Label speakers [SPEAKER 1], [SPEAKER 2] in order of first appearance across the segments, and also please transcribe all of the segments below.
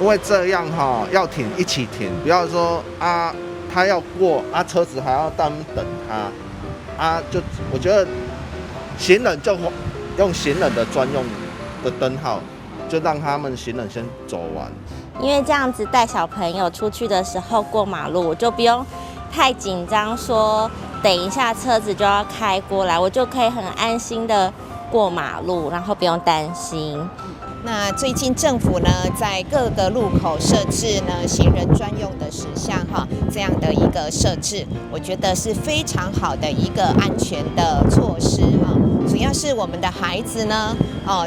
[SPEAKER 1] 因为这样要停一起停，不要说啊他要过啊车子还要等他啊，就我觉得行人就用行人的专用的灯号，就让他们行人先走完。
[SPEAKER 2] 因为这样子带小朋友出去的时候过马路，我就不用太紧张，说等一下车子就要开过来，我就可以很安心的过马路，然后不用担心。
[SPEAKER 3] 那最近政府呢，在各个路口设置呢行人专用的石像这样的一个设置，我觉得是非常好的一个安全的措施主要是我们的孩子呢，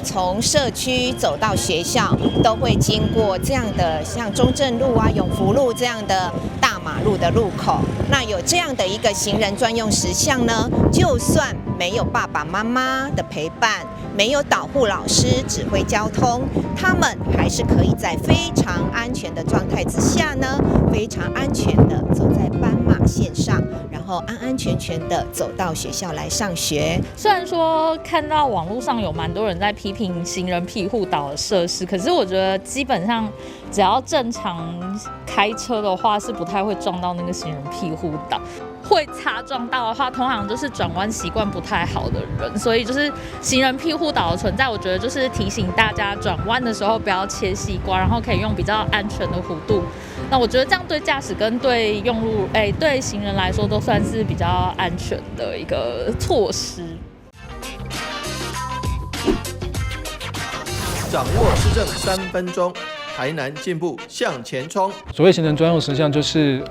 [SPEAKER 3] 从社区走到学校，都会经过这样的像中正路啊、永福路这样的大马路的路口。那有这样的一个行人专用石像呢，就算没有爸爸妈妈的陪伴，没有导护老师指挥交通，他们还是可以在非常安全的状态之下呢，非常安全的走在斑马线上，然后安安全全的走到学校来上学。
[SPEAKER 4] 虽然说看到网络上有蛮多人在批评行人庇护岛的设施，可是我觉得基本上只要正常开车的话，是不太会撞到那个行人庇护岛。会擦撞到的话，通常就是转弯习惯不太好的人，所以就是行人庇护岛的存在，我觉得就是提醒大家转弯的时候不要切西瓜，然后可以用比较安全的弧度。那我觉得这样对驾驶跟对对行人来说都算是比较安全的一个措施。
[SPEAKER 5] 掌握施政3分钟，台南进步向前冲。
[SPEAKER 6] 所谓行人专用石像，就是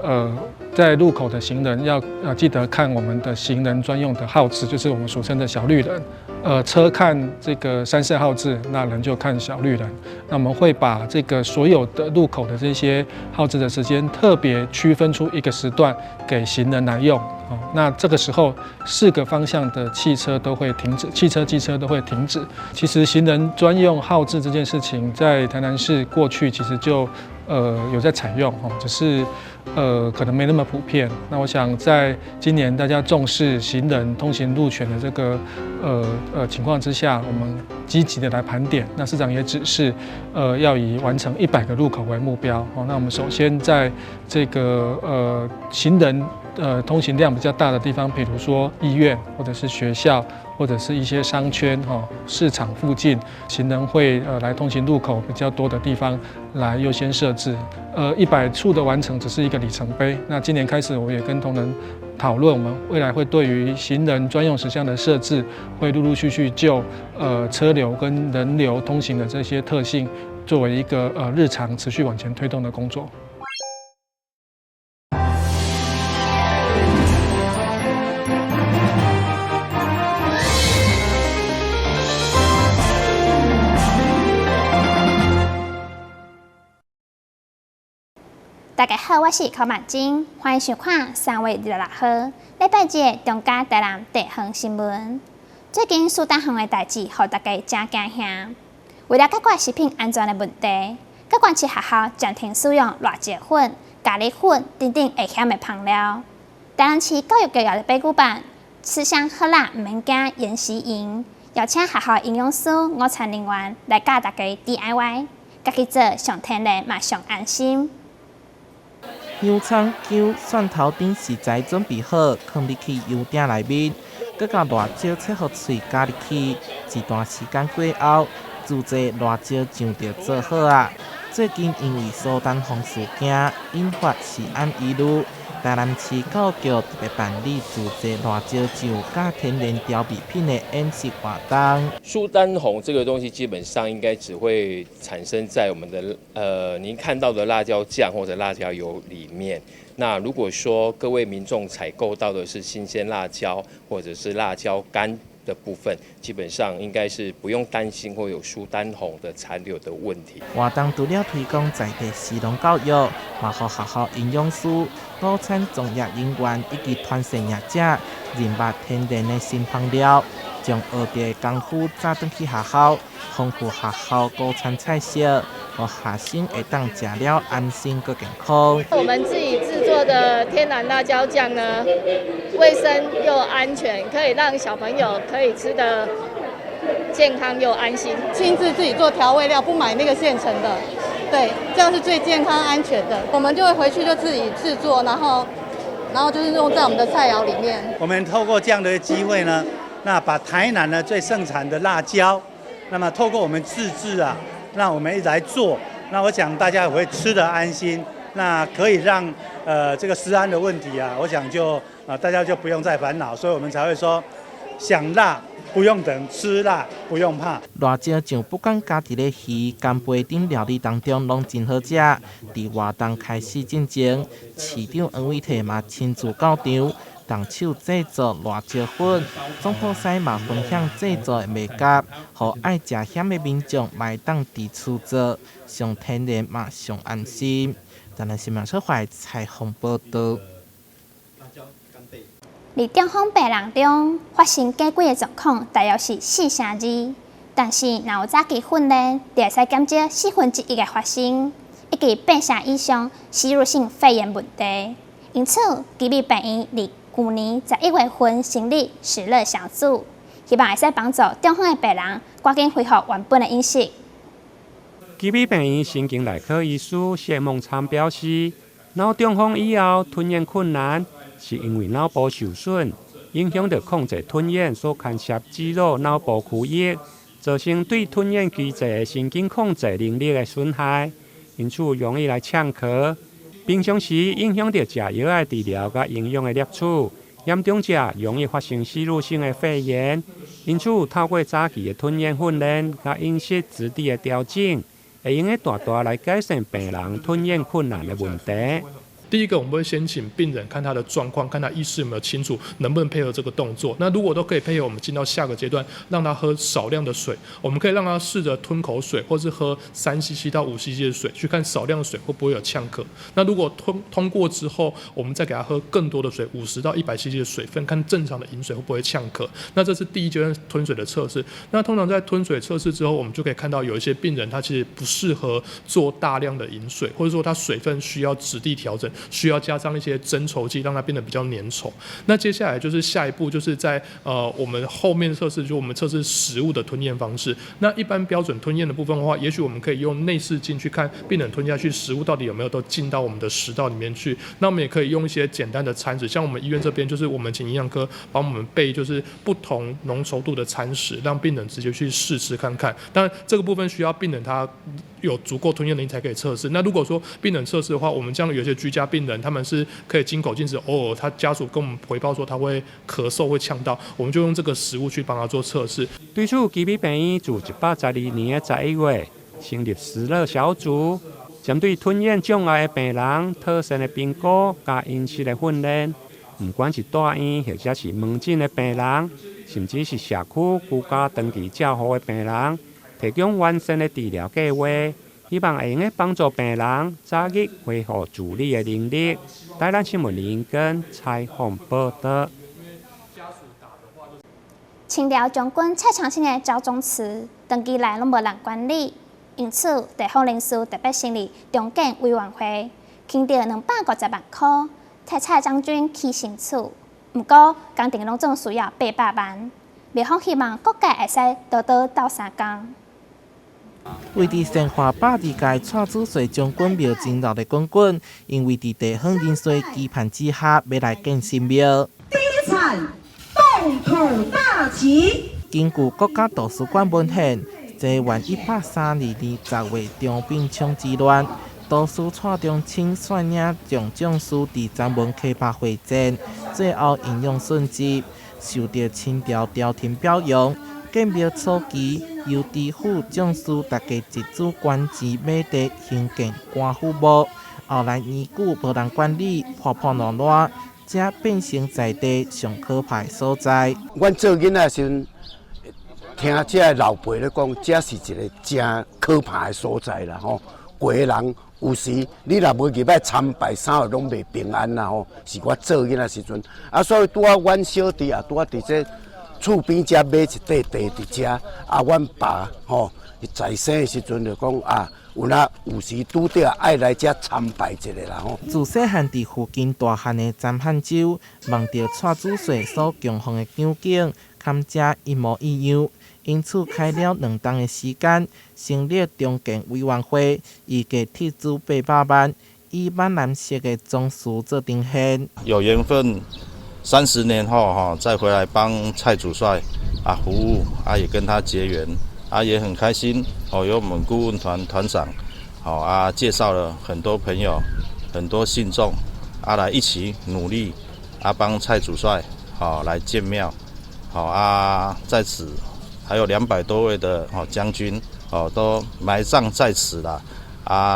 [SPEAKER 6] 在路口的行人要记得看我们的行人专用的号志，就是我们俗称的小绿人。车看这个3色号志，那人就看小绿人。那我们会把这个所有的路口的这些号志的时间，特别区分出一个时段给行人来用。那这个时候4个方向的汽车都会停止，汽车、机车都会停止。其实行人专用号志这件事情，在台南市过去其实就有在采用只是可能没那么普遍。那我想在今年大家重视行人通行路权的这个情况之下，我们积极的来盘点。那市长也指示要以完成100个路口为目标。那我们首先在这个行人通行量比较大的地方，比如说医院或者是学校，或者是一些商圈市场附近，行人会来通行路口比较多的地方来优先设置。100处的完成只是一个里程碑。那今年开始，我也跟同仁讨论，我们未来会对于行人专用石像的设置，会陆陆续续就车流跟人流通行的这些特性，作为一个日常持续往前推动的工作。
[SPEAKER 7] 大家好，我是柯曼晶，欢迎收看3月26号礼拜日中嘉台南地方新闻。最近苏丹行的代志，让大家真惊吓。为了解决食品安全的问题，各县市学校暂停使用辣椒粉、咖喱粉等等危险的香料。台南市教育局也在举办吃香喝辣唔免惊研习营，邀请学校营养师、午餐人员来教大家 DIY， 家己做上天然嘛上安心。
[SPEAKER 8] 香葱、姜、蒜头等食材准备好，放入去油鼎内面，搁甲辣椒切好碎加入去，一段时间过后，自制辣椒酱就做好啊。最近因为苏丹红事件引发食安疑虑，台南市教育局特别办理自制辣椒酱加天然调味品的演习活动。
[SPEAKER 9] 苏丹红这个东西基本上应该只会产生在我们的您看到的辣椒酱或者辣椒油里面。那如果说各位民众采购到的是新鲜辣椒或者是辣椒干的部分，基本上应该是不用担心会有苏丹红的残留的问题。
[SPEAKER 8] 活动除了推广在地食农教育，嘛互学校营养师、午餐从业人员以及团膳业者认捌天然的新香料，将学到的功夫带回去学校，丰富学校午餐菜色，互学生会当食了安心佮健康。
[SPEAKER 10] 我们自己制作的天然辣椒酱呢，卫生又安全，可以让小朋友可以吃得健康又安心。
[SPEAKER 11] 亲自自己做调味料，不买那个现成的，
[SPEAKER 10] 对，这样是最健康安全的。我们就会回去就自己制作，然后就是用在我们的菜肴里面。
[SPEAKER 11] 我们透过这样的机会呢，那把台南呢最盛产的辣椒，那么透过我们自制啊，那我们一直来做，那我想大家也会吃得安心，那可以让这个食安的问题啊，我想就大家就不用再烦恼，所以我们才会说想辣不用等，吃辣不用怕。
[SPEAKER 8] 辣椒酱不管加伫咧鱼、干贝等料理当中，拢真好食。伫活动开始之前，市长黄伟綽嘛亲自到场，动手制作辣椒粉。总铺师嘛分享制作的秘诀，互爱食咸的民众买当伫厝做，上天然嘛上安心。台南新闻社会采访报道。
[SPEAKER 7] 伫中风病人中发生假鬼的状况，大约是4成2，但是若有早期训练，就会使减少1/4的发生，以及8成以上吸入性肺炎问题。因此，基美病院伫去年11月份成立食乐小组，希望会使帮助中风的病人赶紧恢复原本的饮食。
[SPEAKER 12] 基美病院神经内科医师谢梦参表示，脑中风以后吞咽困难，是因为脑部受损，影响着控制吞咽所牵涉肌肉脑部区域，造成对吞咽机制的神经控制能力的损害，因此容易来呛咳。平常时影响着食药的治疗甲营养的摄取，严重者容易发生吸入性的肺炎。因此，透过早期的吞咽训练甲饮食质地的调整，会用大大来改善病人吞咽困难的问题。
[SPEAKER 13] 第一个，我们会先请病人看他的状况，看他意识有没有清楚，能不能配合这个动作。那如果都可以配合，我们进到下个阶段，让他喝少量的水。我们可以让他试着吞口水，或是喝3cc 到5cc 的水，去看少量的水会不会有呛咳。那如果通过之后，我们再给他喝更多的水，50到100cc 的水分，看正常的饮水会不会呛咳。那这是第一阶段吞水的测试。那通常在吞水测试之后，我们就可以看到有一些病人他其实不适合做大量的饮水，或者说他水分需要质地调整。需要加上一些增稠剂，让它变得比较粘稠。那接下来就是下一步，就是在我们后面测试，就我们测试食物的吞咽方式。那一般标准吞咽的部分的话，也许我们可以用内视镜去看病人吞下去食物到底有没有都进到我们的食道里面去。那我们也可以用一些简单的餐食，像我们医院这边就是我们请营养科帮我们备就是不同浓稠度的餐食，让病人直接去试吃看看。当然这个部分需要病人他有足够吞咽能力才可以测试。那如果说病人测试的话，我们这样有些居家病人他们是可以经口进食，偶尔他家属跟我们回报说他会咳嗽会呛到，我们就用这个食物去帮他做测试。
[SPEAKER 12] 对此，基美病院自112年的11月成立食乐小组，针对吞咽障碍的病人特殊的评估加饮食的训练，不管是大院或者是门诊的病人，甚至是社区居家长期照护的病人，提供完善的治疗计划，希望会用帮助病人早日恢复自理的能力。台南新闻李英根采访报道。
[SPEAKER 7] 清朝将军蔡长兴的招宗祠，长期来拢无人管理，因此地方人士特别成立重建委员会，倾到250万块，替蔡将军起新厝。不过工程拢总需要800万，庙方希望各界会使多多斗相共。
[SPEAKER 8] 位伫生化82届蔡子水将军庙前老的滚滚，因为伫地方人士期盼之下，要来建新庙。
[SPEAKER 14] 第一场动土大旗。
[SPEAKER 8] 根据国家图书馆文献，西元132年10月中丙枪之乱，都司蔡中清率领众将士伫曾文溪畔会战，最后英勇殉职，受到清朝朝廷表扬。建庙初期，由知府将士大家集资捐钱买地兴建官府墓，后来年久无人管理，破破烂烂，才变成在地上可怕的所在。
[SPEAKER 15] 阮做囡仔时，听这老辈咧讲，这是一个真可怕的所在啦吼。过的人有时你若无入来参拜，啥货拢袂平安啦吼。是我做囡仔时阵，所以拄啊，阮小弟啊，拄啊伫这。厝边遮买一块地伫遮，阮爸吼在生的时阵就讲有时拄着爱来遮参拜一下啦吼。
[SPEAKER 8] 自细汉伫附近大汉的詹汉洲，望到蔡子水所供奉的场景，堪遮一模一样，因此开了2档的时间，成立中建委员会，预计摕资800万，以闽南式的装饰做呈现。
[SPEAKER 16] 有缘分，30年后再回来帮蔡主帅服务也跟他结缘也很开心有我们顾问团团长介绍了很多朋友、很多信众来一起努力帮蔡主帅来建庙在此还有200多位的将军都埋葬在此了。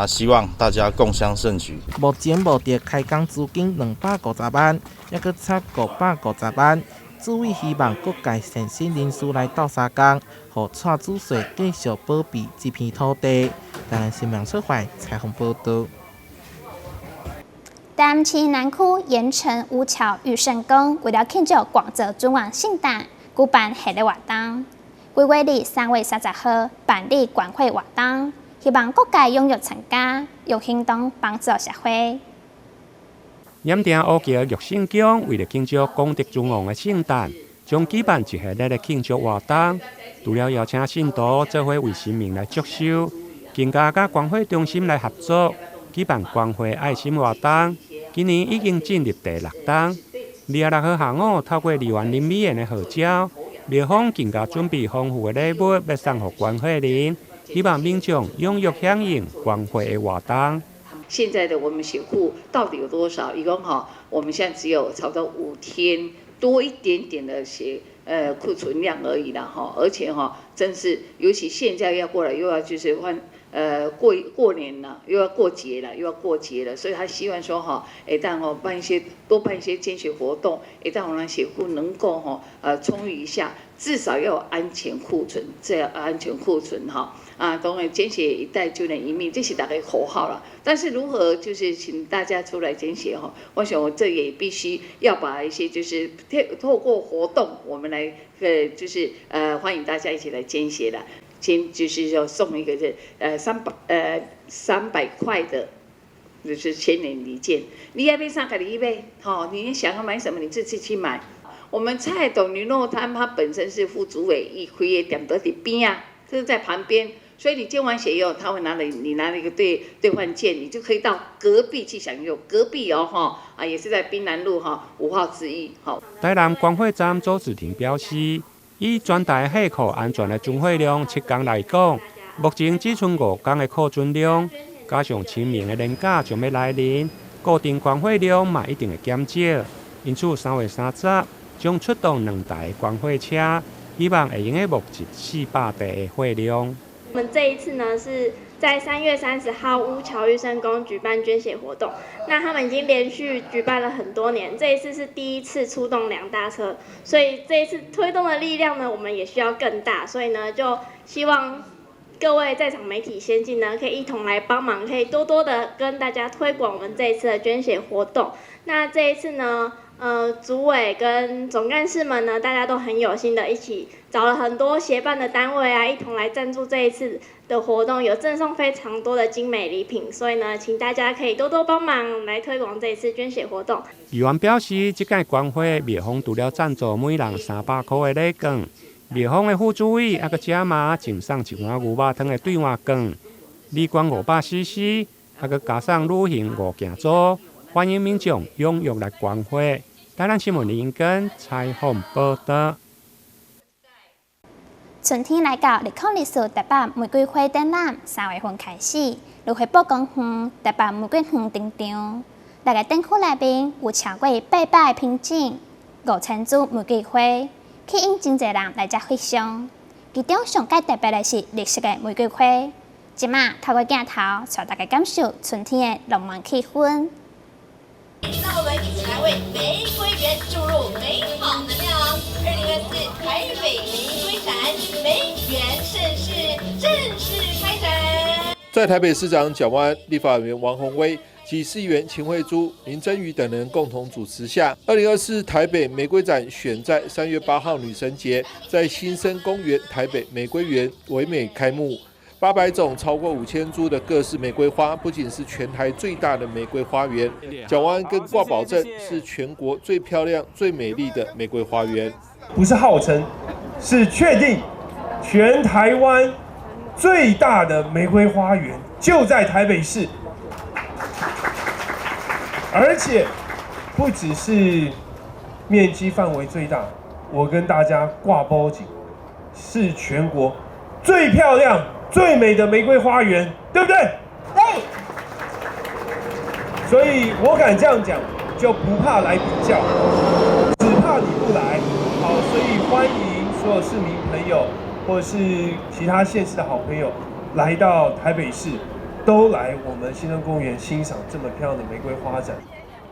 [SPEAKER 16] 希望大家共襄盛举。
[SPEAKER 8] 目前募得开工资金250万，还佫差550万。主委希望各界善心人士来斗相共，互蔡主帅继续保庇这片土地。台南新闻社会采访报道。
[SPEAKER 7] 台南市南区盐城五桥御圣宫为了庆祝广州尊王圣诞，举办系列活动。规划日3月30号办理关会活动。希望各界踊跃参加，用行动帮助社会。
[SPEAKER 12] 盐埕乌桥玉圣宫为了庆祝广德尊王的圣诞，将举办一系列的庆祝活动。除了邀请信徒做伙为神明来祝寿，更加甲关会中心来合作，举办关会爱心活动。今年已经进入第6档。2月6号下午，透过2万人美元的号召，庙方更加准备丰富的礼物要送给关会人。希望民众踊跃响应关会的活动。
[SPEAKER 17] 现在的我们血库到底有多少？一共我们现在只有差不多5天多一点点的库存量而已啦而且真是尤其现在要过来又要就是换过年了，又要过节了，所以他希望说让多办一些捐血活动，让我们血库能够充裕一下，至少要有安全库存，这样安全库存当然捐血一袋就能一命，这是大概口号了。但是如何就是请大家出来捐血我想我这也必须要把一些就是透过活动，我们来就是欢迎大家一起来捐血了。先就是要送一个300块的，就是千年礼券。你要买啥个你买，你想要买什么你自己去买。我们蔡董牛肉摊它本身是副主委一开的店在边这是在旁边，所以你捐完血以后，他会拿了一个兑换券，你就可以到隔壁去享用。隔壁也是在滨南路5号之一。
[SPEAKER 12] 台南关会站周子婷表示。以全台血库安全的存货量7天来讲，目前只剩5天的库存量，加上清明的年假将要来临，固定关货量嘛一定会减少。因此3月30将出动2台关货车，希望会用的募集400袋的货量。
[SPEAKER 18] 我们这一次呢是在3月30号乌桥御圣宫举办捐血活动，那他们已经连续举办了很多年，这一次是第1次出动2大车，所以这一次推动的力量呢，我们也需要更大，所以呢就希望各位在场媒体先进呢，可以一同来帮忙，可以多多的跟大家推广我们这一次的捐血活动。那这一次呢，主委跟总干事们呢，大家都很有心的，一起找了很多协办的单位一同来赞助这一次的活动，有赠送非常多的精美礼品，所以呢，请大家可以多多帮忙来推广这一次捐血活动。
[SPEAKER 12] 议员表示，这届关会庙方除了赞助每人300块的礼券，庙方的副主委还佮加码赠送1碗牛肉汤的兑换券，礼券500cc，还佮加上旅行5件组。欢迎民众踊跃来关会。台南新闻林根采访报道。
[SPEAKER 7] 春天来到，日控日数台北玫瑰花展览3月份开始，如回报公园、台北玫瑰园登场。大个展区内面有超过800个品种，5000株玫瑰花，吸引真侪人来遮翕相。其中上界特别的是绿色的玫瑰花。即马透过镜头，带大家感受春天的浪漫气氛。
[SPEAKER 19] 让我们一起来为玫瑰园注入美好能量。2024台北玫瑰展梅园盛事正式开展。
[SPEAKER 5] 在台北市长蒋万安、立法委员王宏威及市议员秦慧珠、林珍瑜等人共同主持下，2024台北玫瑰展选在3月8号女神节，在新生公园台北玫瑰园唯美开幕。800种超过5000株的各式玫瑰花，不仅是全台最大的玫瑰花园，蒋万安更挂保证是全国最漂亮、最美丽的玫瑰花园。
[SPEAKER 20] 不是号称，是确定，全台湾最大的玫瑰花园就在台北市，而且不只是面积范围最大，我跟大家挂包警，是全国最漂亮、最美的玫瑰花园，对不对？对。所以我敢这样讲，就不怕来比较，只怕你不来。好，所以欢迎所有市民朋友，或是其他县市的好朋友，来到台北市，都来我们新生公园欣赏这么漂亮的玫瑰花展。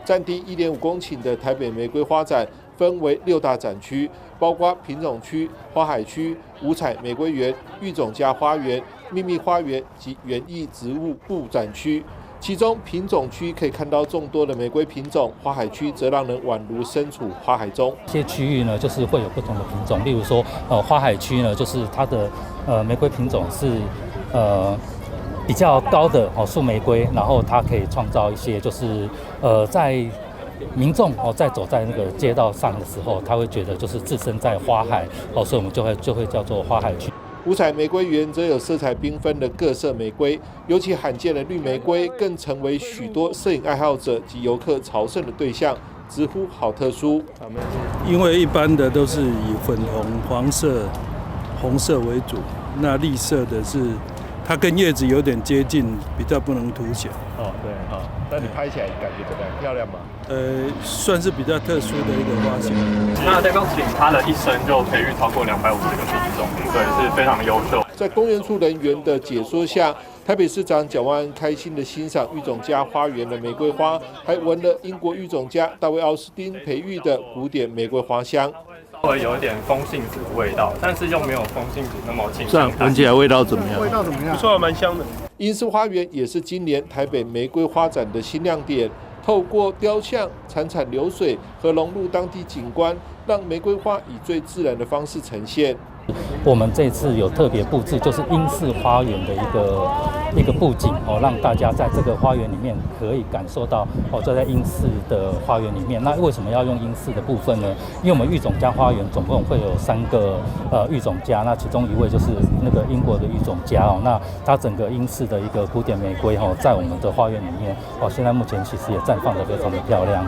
[SPEAKER 5] 占地1.5公顷的台北玫瑰花展分为6大展区，包括品种区、花海区、五彩玫瑰园、育种家花园、秘密花园及园艺植物布展区。其中品种区可以看到众多的玫瑰品种，花海区则让人宛如身处花海中。
[SPEAKER 21] 这些区域呢，就是会有不同的品种，例如说，花海区呢，就是它的玫瑰品种是比较高的树玫瑰，然后它可以创造一些就是在民众在走在那个街道上的时候，他会觉得就是置身在花海所以我们就会叫做花海区。
[SPEAKER 5] 五彩玫瑰园则有色彩缤纷的各色玫瑰，尤其罕见的绿玫瑰更成为许多摄影爱好者及游客朝圣的对象，直呼好特殊。
[SPEAKER 22] 因为一般的都是以粉红、黄色、红色为主，那绿色的是它跟叶子有点接近，比较不能凸显。
[SPEAKER 5] 对，那你拍起来感觉怎么样？漂亮吗？
[SPEAKER 22] 算是比较特殊的一个花型。
[SPEAKER 23] 那戴光景它的一生就培育超过250个品种，对，是非常优秀。
[SPEAKER 5] 在公园处人员的解说下，台北市长蒋万安开心地欣赏育种家花园的玫瑰花，还闻了英国育种家大卫奥斯汀培育的古典玫瑰花香。
[SPEAKER 23] 稍微有一点风信子的味道，但是又没有风信子那么清
[SPEAKER 22] 这样闻起来味道怎么样？
[SPEAKER 23] 味道怎么样？
[SPEAKER 22] 不错，蛮香的。
[SPEAKER 5] 英式花园也是今年台北玫瑰花展的新亮点，透过雕像、潺潺流水和融入当地景观，让玫瑰花以最自然的方式呈现。
[SPEAKER 21] 我们这次有特别布置，就是英式花园的一个布景让大家在这个花园里面可以感受到就在英式的花园里面。那为什么要用英式的部分呢？因为我们育种家花园总共会有3个育种家，那其中一位就是那个英国的育种家那它整个英式的一个古典玫瑰在我们的花园里面现在目前其实也绽放得非常的漂亮。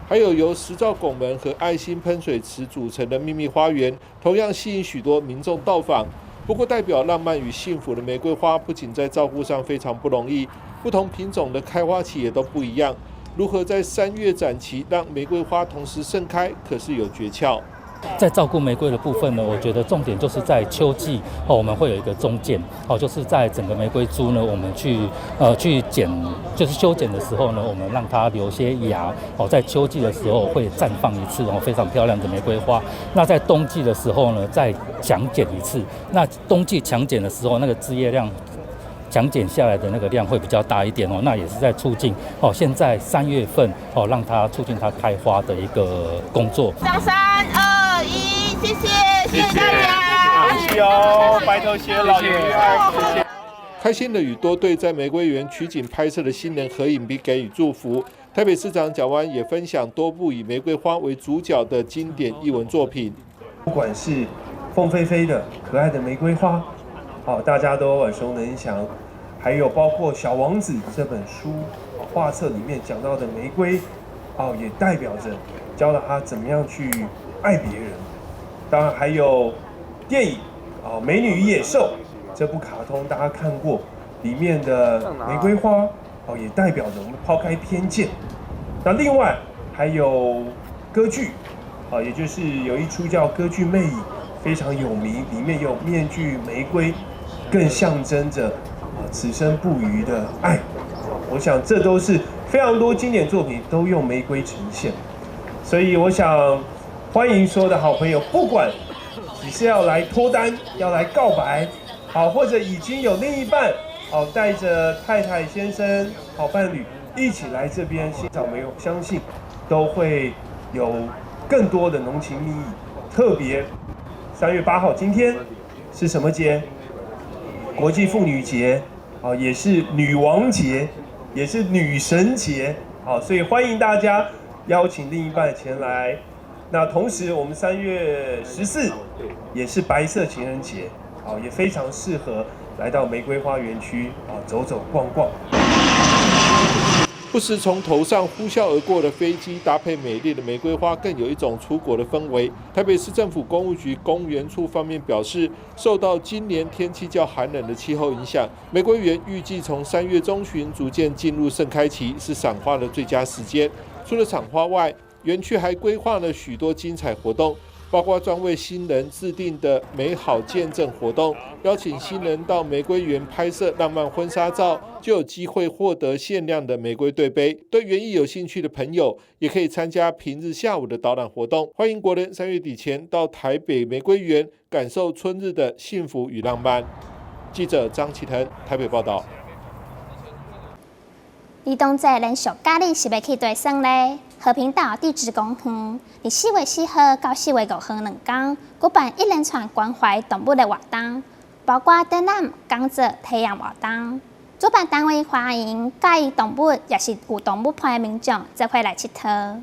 [SPEAKER 5] 还有由10兆拱门和爱心喷水池组成的秘密花园，同样吸引许多民众到访。不过，代表浪漫与幸福的玫瑰花，不仅在照顾上非常不容易，不同品种的开花期也都不一样。如何在3月展期让玫瑰花同时盛开，可是有诀窍。
[SPEAKER 21] 在照顾玫瑰的部分呢，我觉得重点就是在秋季我们会有一个中剪就是在整个玫瑰株呢，我们去剪，就是修剪的时候呢，我们让它留些芽在秋季的时候会绽放一次非常漂亮的玫瑰花。那在冬季的时候呢，再强剪一次。那冬季强剪的时候，那个枝叶量强剪下来的那个量会比较大一点那也是在促进现在3月份让它促进它开花的一个工作。
[SPEAKER 19] 3、2、1，谢谢大家，
[SPEAKER 23] 谢谢哦，白头偕老，谢谢。
[SPEAKER 5] 开心的与多对在玫瑰园取景拍摄的新人合影，并给予祝福。台北市长蒋万安也分享多部以玫瑰花为主角的经典艺文作品，
[SPEAKER 20] 不管是凤飞飞的可爱的玫瑰花，大家都耳熟能详，还有包括《小王子》这本书画册里面讲到的玫瑰，也代表着教了他怎么样去爱别人。当然还有电影《美女与野兽》这部卡通，大家看过，里面的玫瑰花也代表着我们抛开偏见。那另外还有歌剧也就是有一出叫《歌剧魅影》，非常有名，里面有面具玫瑰，更象征着此生不渝的爱。我想这都是非常多经典作品都用玫瑰呈现，所以我想欢迎所有的好朋友，不管你是要来脱单、要来告白，或者已经有另一半，带着太太、先生、好伴侣一起来这边欣赏玫瑰，相信都会有更多的浓情蜜意。特别3月8号今天是什么节？国际妇女节，也是女王节，也是女神节，所以欢迎大家邀请另一半前来那同时，我们3月14也是白色情人节，也非常适合来到玫瑰花园区走走逛逛。
[SPEAKER 5] 不时从头上呼啸而过的飞机，搭配美丽的玫瑰花，更有一种出国的氛围。台北市政府公务局公园处方面表示，受到今年天气较寒冷的气候影响，玫瑰园预计从3月中旬逐渐进入盛开期，是赏花的最佳时间。除了赏花外，园区还规划了许多精彩活动，包括专为新人制定的美好见证活动，邀请新人到玫瑰园拍摄浪漫婚纱照，就有机会获得限量的玫瑰对杯。对园艺有兴趣的朋友，也可以参加平日下午的导览活动。欢迎国人3月底前到台北玫瑰园感受春日的幸福与浪漫。记者张启腾台北报道。
[SPEAKER 7] 儿童节连续假日是要去对耍嘞。和平岛地质公园伫4月4号到4月5号2天，举办一连串关怀动物的活动，包括展览、讲座、体验活动。主办单位欢迎介意动物也是有动物伴的民众做伙来佚佗。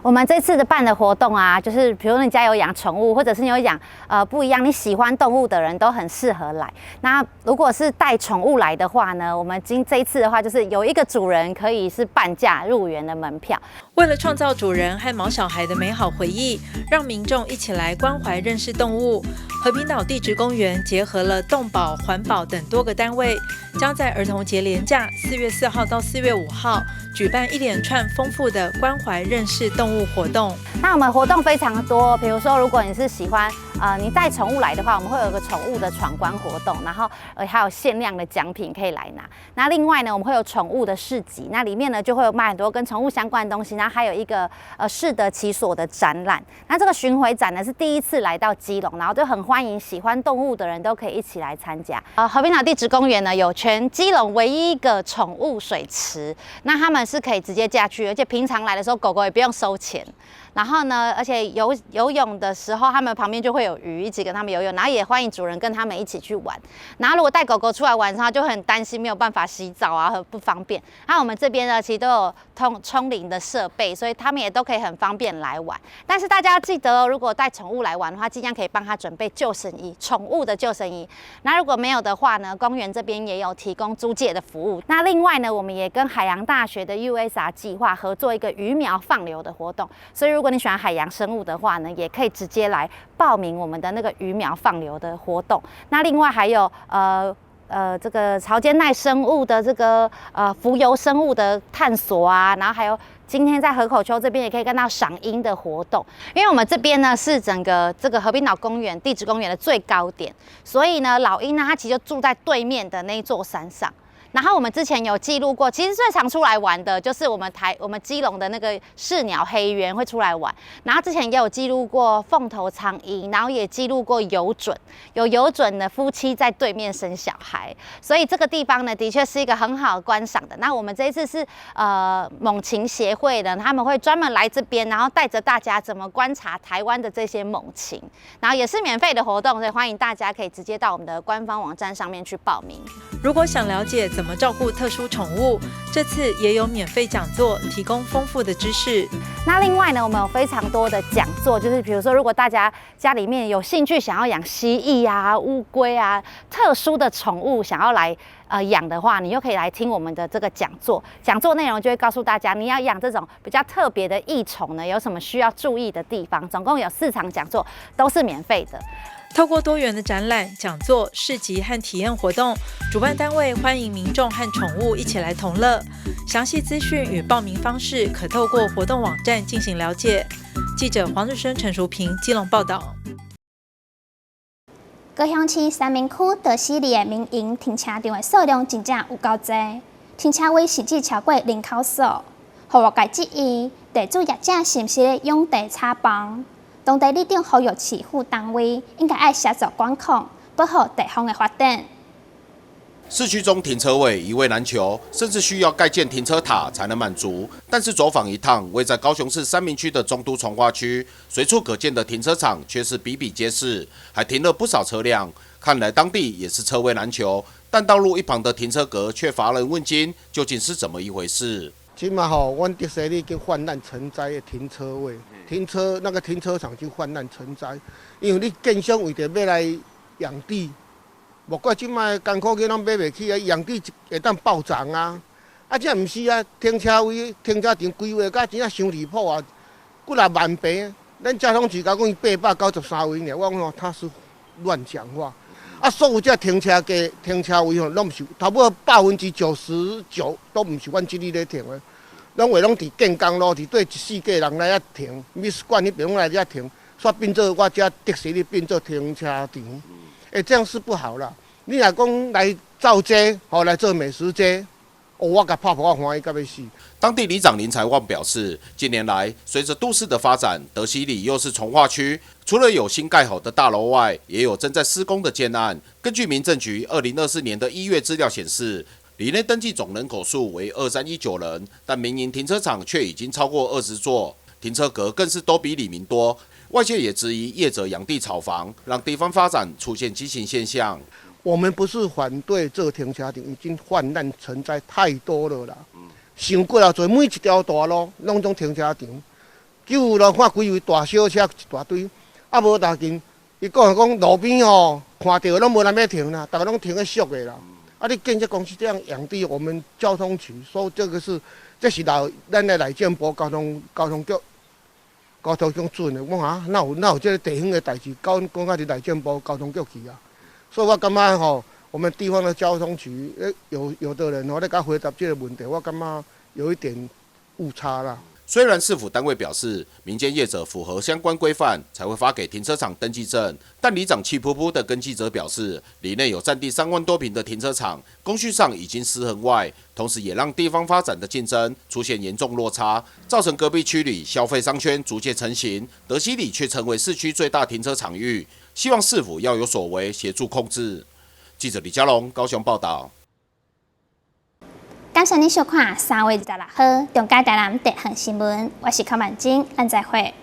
[SPEAKER 1] 我们这次的办的活动啊，就是比如你家有养宠物，或者是你有养不一样你喜欢动物的人，都很适合来。那如果是带宠物来的话呢，我们这一次的话，就是有一个主人可以是半价入园的门票。
[SPEAKER 2] 为了创造主人和毛小孩的美好回忆，让民众一起来关怀认识动物，和平岛地质公园结合了动保、环保等多个单位，将在儿童节连假4月4号到4月5号举办一连串丰富的关怀认识动物活动。
[SPEAKER 1] 那我们活动非常多，比如说如果你是喜欢你带宠物来的话，我们会有个宠物的闯关活动，然后还有限量的奖品可以来拿。那另外呢，我们会有宠物的市集，那里面呢就会有卖很多跟宠物相关的东西，然后还有一个适得其所的展览。那这个巡回展呢是第一次来到基隆，然后就很欢迎喜欢动物的人都可以一起来参加。和平岛地质公园呢有全基隆唯一一个宠物水池，那他们是可以直接下去，而且平常来的时候狗狗也不用收钱。然后呢，而且游泳的时候，他们旁边就会有鱼一起跟他们游泳，然后也欢迎主人跟他们一起去玩。然后如果带狗狗出来玩的话，就很担心没有办法洗澡啊，很不方便。那我们这边呢，其实都有冲淋的设备，所以他们也都可以很方便来玩。但是大家要记得，如果带宠物来玩的话，尽量可以帮他准备救生衣，宠物的救生衣。那如果没有的话呢，公园这边也有提供租借的服务。那另外呢，我们也跟海洋大学的 USR 计划合作一个鱼苗放流的活动，所以如果你喜欢海洋生物的话呢，也可以直接来报名我们的那个鱼苗放流的活动。那另外还有这个潮间带生物的这个浮游生物的探索啊，然后还有今天在河口丘这边也可以看到赏鹰的活动。因为我们这边呢是整个这个和平岛公园地质公园的最高点，所以呢老鹰呢它其实就住在对面的那一座山上。然后我们之前有记录过，其实最常出来玩的就是我们基隆的那个市鸟黑鸢会出来玩，然后之前也有记录过凤头苍鹰，然后也记录过游隼，有游隼的夫妻在对面生小孩，所以这个地方呢的确是一个很好观赏的。那我们这一次是猛禽协会的，他们会专门来这边，然后带着大家怎么观察台湾的这些猛禽，然后也是免费的活动，所以欢迎大家可以直接到我们的官方网站上面去报名。
[SPEAKER 2] 如果想了解怎么照顾特殊宠物，这次也有免费讲座，提供丰富的知识。
[SPEAKER 1] 那另外呢，我们有非常多的讲座，就是比如说，如果大家家里面有兴趣想要养蜥蜴啊、乌龟啊，特殊的宠物想要来养的话，你又可以来听我们的这个讲座。讲座内容就会告诉大家，你要养这种比较特别的益虫呢，有什么需要注意的地方。总共有4场讲座，都是免费的。
[SPEAKER 2] 透过多元的展览、讲座、市集和体验活动，主办单位欢迎民众和宠物一起来同乐。详细资讯与报名方式可透过活动网站进行了解。记者黄日升、陈淑平基隆报道。
[SPEAKER 7] 高雄市三民区道市里的民营停车场的数量真正有够多，停车位甚至超过人口数。互外界质疑，地主业者是毋是咧用地炒房？当地立场呼吁市府单位应该要协助管控，保护地方的发展。
[SPEAKER 3] 市区中停车位一位难求，甚至需要盖建停车塔才能满足。但是走访一趟，位在高雄市三民区的中都重划区，随处可见的停车场却是比比皆是，还停了不少车辆。看来当地也是车位难求，但道路一旁的停车格却乏人问津，究竟是怎么一回事？
[SPEAKER 4] 起码吼，阮迪士尼已经泛滥成灾的停车位，停车场就泛滥成灾，因为你建商为着要来养地，莫怪即摆艰苦囡拢买袂起啊，养地会当暴涨啊！啊，这毋是啊，停车位、停车场规划甲真正伤离谱啊，几若万平，咱交通局甲讲893位呢，我讲吼他是乱讲话。啊，所有这停车位吼，拢毋是，差不多99%都毋是阮这里咧停的，拢话拢伫建工路，伫对一世界人来遐停，Miss 馆迄边拢来遐停，煞变做我遮迪士尼变做停车场，这样是不好啦。你若讲来造街，吼来做美食街。我甲拍破，我欢喜到要死。
[SPEAKER 3] 当地里长林才旺表示，近年来随着都市的发展，德西里又是重划区，除了有新盖好的大楼外，也有正在施工的建案。根据民政局2024年的1月资料显示，里内登记总人口数为2319人，但民营停车场却已经超过20座，停车格更是都比里民多。外界也质疑业者养地炒房，让地方发展出现畸形现象。
[SPEAKER 4] 我们不是反对这停车场，已经泛滥成灾太多了啦。想过了，做每一条大路拢种停车场，就路看规位大小车一大堆，啊无大间，伊讲路边吼看到拢无人要停啦，大家拢停咧俗的啦。啊，你建设公司这样养地，我们交通局说这是咱的内政部交通局准的。我讲哪有这个地方的代志，讲到是内政部交通局去啊？所以我感觉吼，我们地方的交通局，有的人咧甲回答这个问题，我感觉有一点误差啦。
[SPEAKER 3] 虽然市府单位表示，民间业者符合相关规范才会发给停车场登记证，但里长气噗噗的跟记者表示，里内有占地3万多坪的停车场，工序上已经失衡外，同时也让地方发展的竞争出现严重落差，造成隔壁区里消费商圈逐渐成型，德西里却成为市区最大停车场域。希望市府要有所为，协助控制。记者李佳龙高雄报道。
[SPEAKER 7] 感谢您收看3月26号中嘉台南地方新闻，我是柯曼金，咱再会。